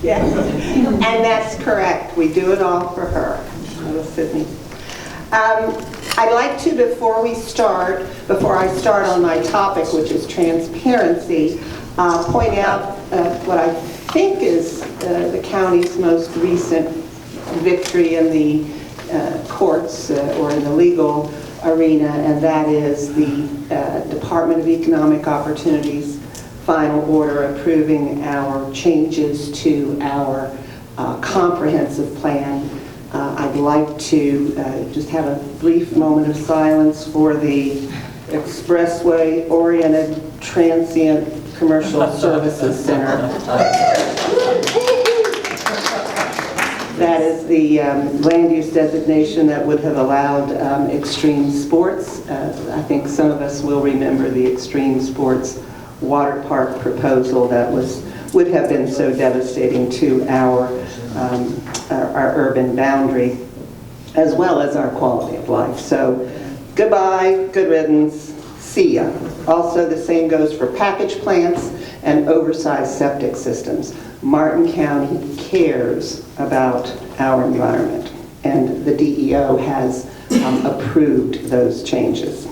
Yeah. And that's correct. We do it all for her. Little Sydney. I'd like to, before I start on my topic, which is transparency, point out what I think is the county's most recent victory in the courts or in the legal arena, and that is the Department of Economic Opportunity's final order approving our changes to our comprehensive plan. I'd like to just have a brief moment of silence for the Expressway-Oriented Transient Commercial Services Center. That is the land use designation that would have allowed extreme sports. I think some of us will remember the extreme sports water park proposal that would have been so devastating to our urban boundary, as well as our quality of life. So goodbye, good riddance, see ya. Also, the same goes for package plants and oversized septic systems. Martin County cares about our environment, and the DEO has approved those changes.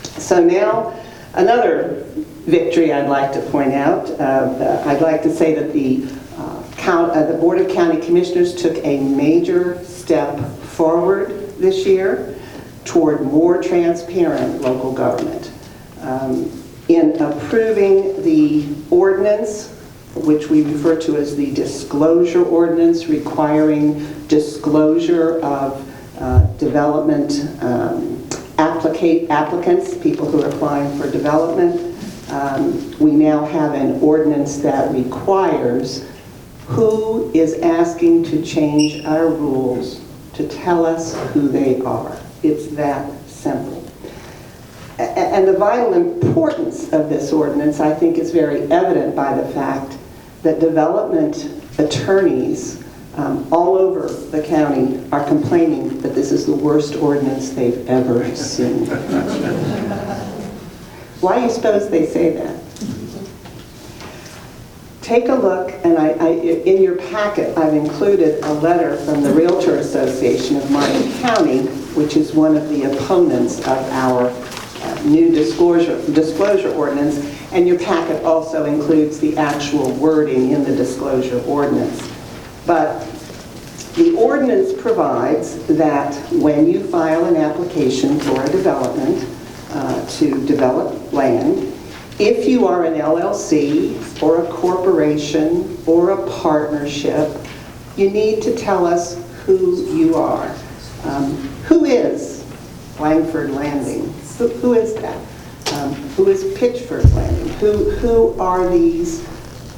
So now, another victory I'd like to point out. I'd like to say that the Board of County Commissioners took a major step forward this year toward more transparent local government. In approving the ordinance, which we refer to as the disclosure ordinance, requiring disclosure of development applicants, people who are applying for development. We now have an ordinance that requires who is asking to change our rules to tell us who they are. It's that simple. And the vital importance of this ordinance, I think, is very evident by the fact that development attorneys all over the county are complaining that this is the worst ordinance they've ever seen. Why do you suppose they say that? Take a look, and in your packet I've included a letter from the Realtor Association of Martin County, which is one of the opponents of our new disclosure ordinance, and your packet also includes the actual wording in the disclosure ordinance. But the ordinance provides that when you file an application for a development to develop land, if you are an LLC or a corporation or a partnership, you need to tell us who you are. Who is Langford Landing? Who is that? Who is Pitchford Landing? Who are these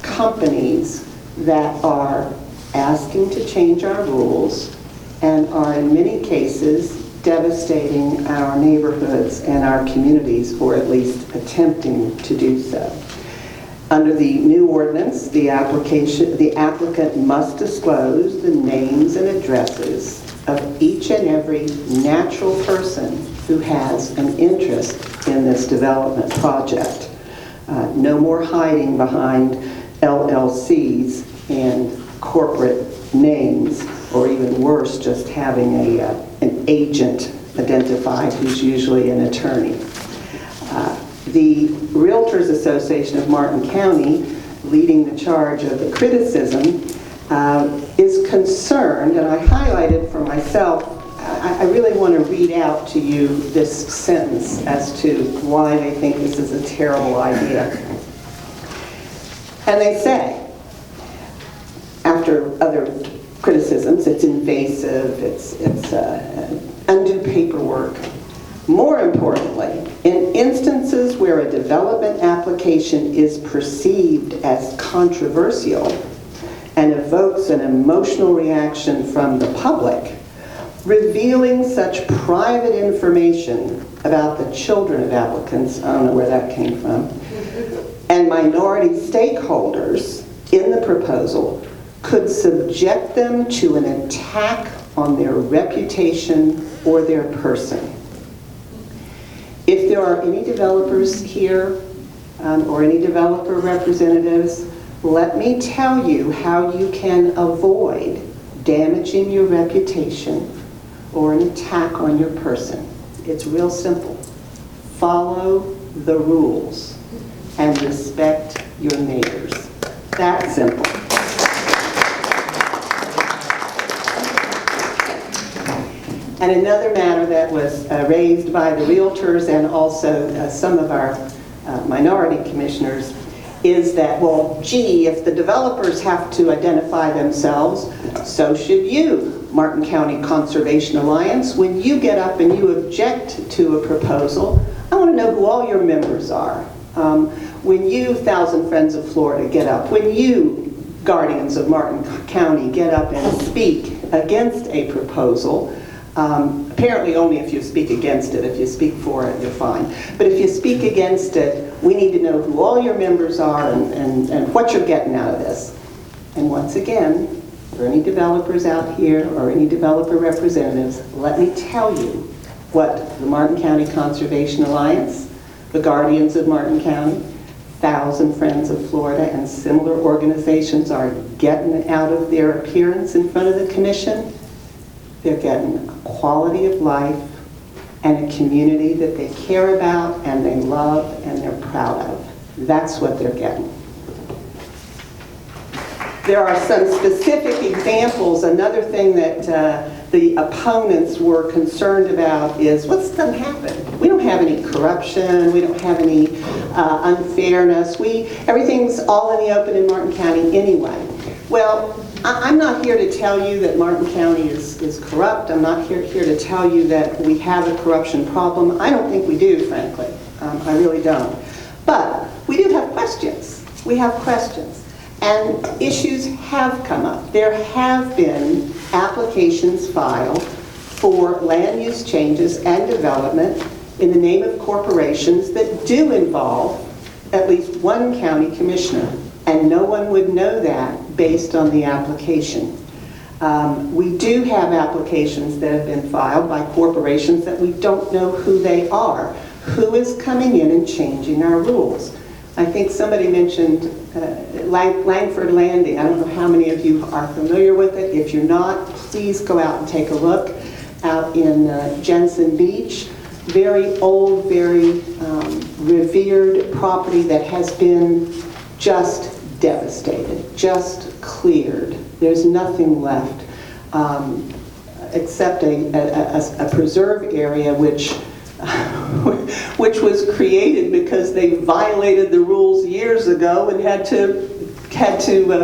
companies that are asking to change our rules and are in many cases devastating our neighborhoods and our communities, or at least attempting to do so? Under the new ordinance, the applicant must disclose the names and addresses of each and every natural person who has an interest in this development project. No more hiding behind LLCs and corporate names, or even worse, just having an agent identified who's usually an attorney. The Realtors Association of Martin County, leading the charge of the criticism, is concerned, and I highlighted for myself, I really want to read out to you this sentence as to why they think this is a terrible idea. And they say, after other criticisms, it's invasive, it's undue paperwork. More importantly, in instances where a development application is perceived as controversial and evokes an emotional reaction from the public, revealing such private information about the children of applicants, I don't know where that came from, and minority stakeholders in the proposal could subject them to an attack on their reputation or their person. If there are any developers here or any developer representatives, Let me tell you how you can avoid damaging your reputation or an attack on your person. It's real simple. Follow the rules and respect your neighbors. That simple. And another matter that was raised by the realtors and also some of our minority commissioners is that, well, gee, if the developers have to identify themselves, so should you, Martin County Conservation Alliance. When you get up and you object to a proposal, I want to know who all your members are. When you, Thousand Friends of Florida, get up, when you, Guardians of Martin County, get up and speak against a proposal, apparently only if you speak against it. If you speak for it, you're fine. But if you speak against it, we need to know who all your members are and what you're getting out of this. And once again, for any developers out here or any developer representatives, let me tell you what the Martin County Conservation Alliance, the Guardians of Martin County, Thousand Friends of Florida, and similar organizations are getting out of their appearance in front of the commission. They're getting a quality of life and a community that they care about and they love and they're proud of. That's what they're getting. There are some specific examples. Another thing that the opponents were concerned about is what's going to happen. We don't have any corruption. We don't have any unfairness. Everything's all in the open in Martin County anyway. Well, I'm not here to tell you that Martin County is corrupt. I'm not here to tell you that we have a corruption problem. I don't think we do, frankly. I really don't. But we do have questions. We have questions. And issues have come up. There have been applications filed for land use changes and development in the name of corporations that do involve at least one county commissioner. And no one would know that based on the application. We do have applications that have been filed by corporations that we don't know who they are. Who is coming in and changing our rules? I think somebody mentioned Langford Landing. I don't know how many of you are familiar with it. If you're not, please go out and take a look out in Jensen Beach. Very old, very revered property that has been just devastated, just cleared. There's nothing left except a preserve area which was created because they violated the rules years ago and had to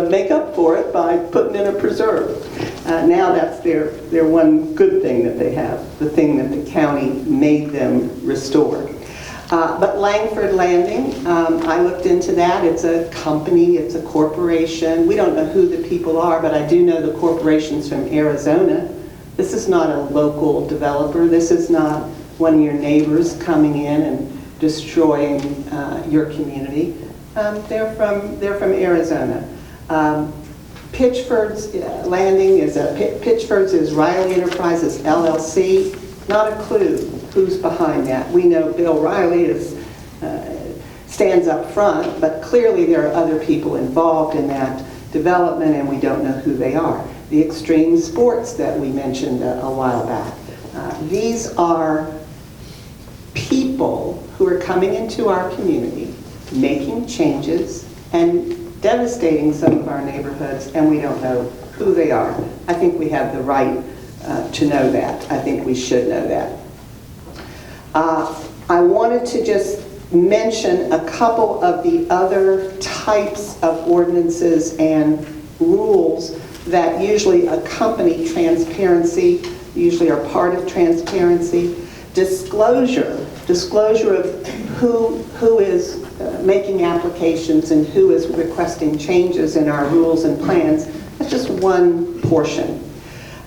make up for it by putting in a preserve. Now that's their one good thing that they have, the thing that the county made them restore. But Langford Landing, I looked into that. It's a company, it's a corporation. We don't know who the people are, but I do know the corporation's from Arizona. This is not a local developer. This is not one of your neighbors coming in and destroying your community. They're from Arizona. Pitchford's Landing is Pitchford's is Riley Enterprises LLC. Not a clue who's behind that. We know Bill Riley stands up front, but clearly there are other people involved in that development and we don't know who they are. The Extreme Sports that we mentioned a while back. These are people who are coming into our community, making changes and devastating some of our neighborhoods, and we don't know who they are. I think we have the right to know that. I think we should know that. I wanted to just mention a couple of the other types of ordinances and rules that usually accompany transparency, usually are part of transparency. Disclosure of who is making applications and who is requesting changes in our rules and plans. That's just one portion.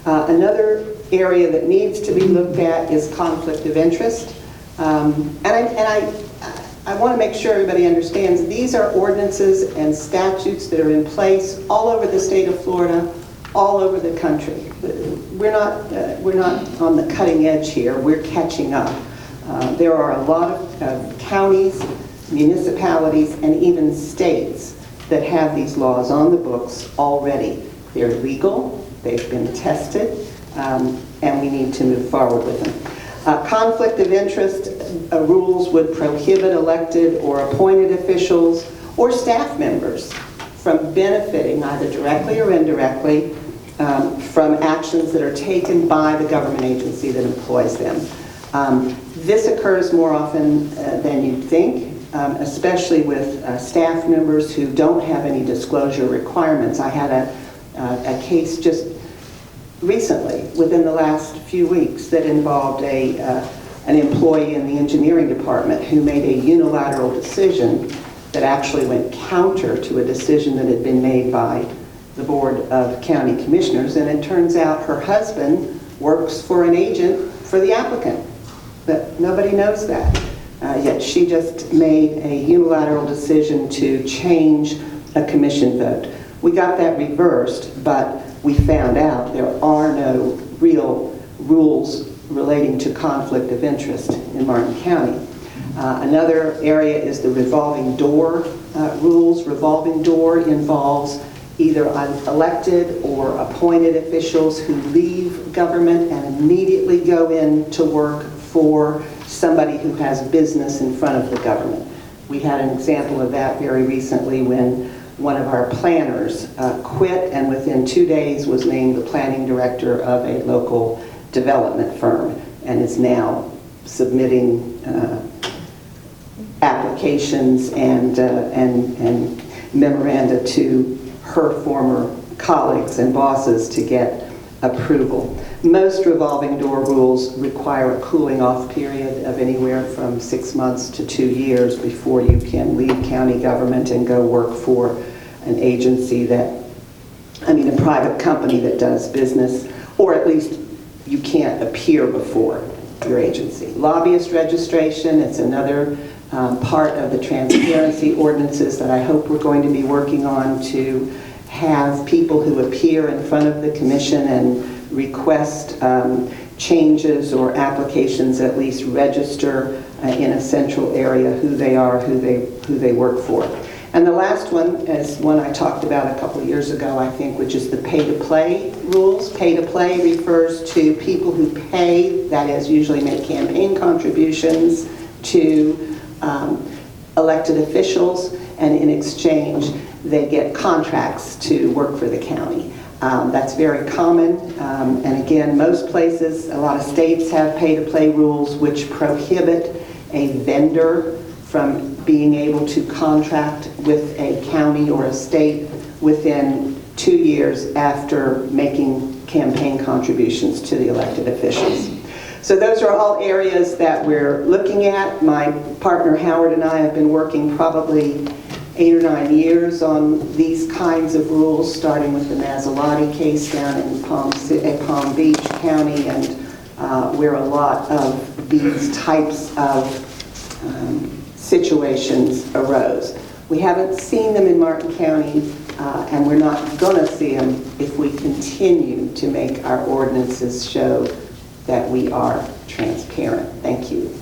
Another area that needs to be looked at is conflict of interest. And I want to make sure everybody understands these are ordinances and statutes that are in place all over the state of Florida, all over the country. We're not on the cutting edge here. We're catching up. There are a lot of counties, municipalities, and even states that have these laws on the books already. They're legal, they've been tested, and we need to move forward with them. Conflict of interest rules would prohibit elected or appointed officials or staff members from benefiting either directly or indirectly from actions that are taken by the government agency that employs them. This occurs more often than you'd think, especially with staff members who don't have any disclosure requirements. I had a case just recently, within the last few weeks, that involved an employee in the engineering department who made a unilateral decision that actually went counter to a decision that had been made by the Board of County Commissioners, and it turns out her husband works for an agent for the applicant, but nobody knows that. Yet she just made a unilateral decision to change a commission vote. We got that reversed, but we found out there are no real rules relating to conflict of interest in Martin County. Another area is the revolving door rules. Revolving door involves either elected or appointed officials who leave government and immediately go in to work for somebody who has business in front of the government. We had an example of that very recently when one of our planners quit and within 2 days was named the planning director of a local development firm and is now submitting applications and memoranda to her former colleagues and bosses to get approval. Most revolving door rules require a cooling off period of anywhere from 6 months to 2 years before you can leave county government and go work for an agency that, a private company that does business, or at least you can't appear before your agency. Lobbyist registration, it's another part of the transparency ordinances that I hope we're going to be working on, to have people who appear in front of the commission and request changes or applications at least register in a central area who they are, who they work for. And the last one is one I talked about a couple of years ago, I think, which is the pay-to-play rules. Pay-to-play refers to people who pay, that is, usually make campaign contributions to elected officials, and in exchange they get contracts to work for the county. That's very common, and again, most places, a lot of states have pay-to-play rules which prohibit a vendor from being able to contract with a county or a state within 2 years after making campaign contributions to the elected officials. So those are all areas that we're looking at. My partner Howard and I have been working probably 8 or 9 years on these kinds of rules, starting with the Mazzalotti case down in Palm Beach County, and where a lot of these types of situations arose. We haven't seen them in Martin County, and we're not going to see them if we continue to make our ordinances show that we are transparent. Thank you.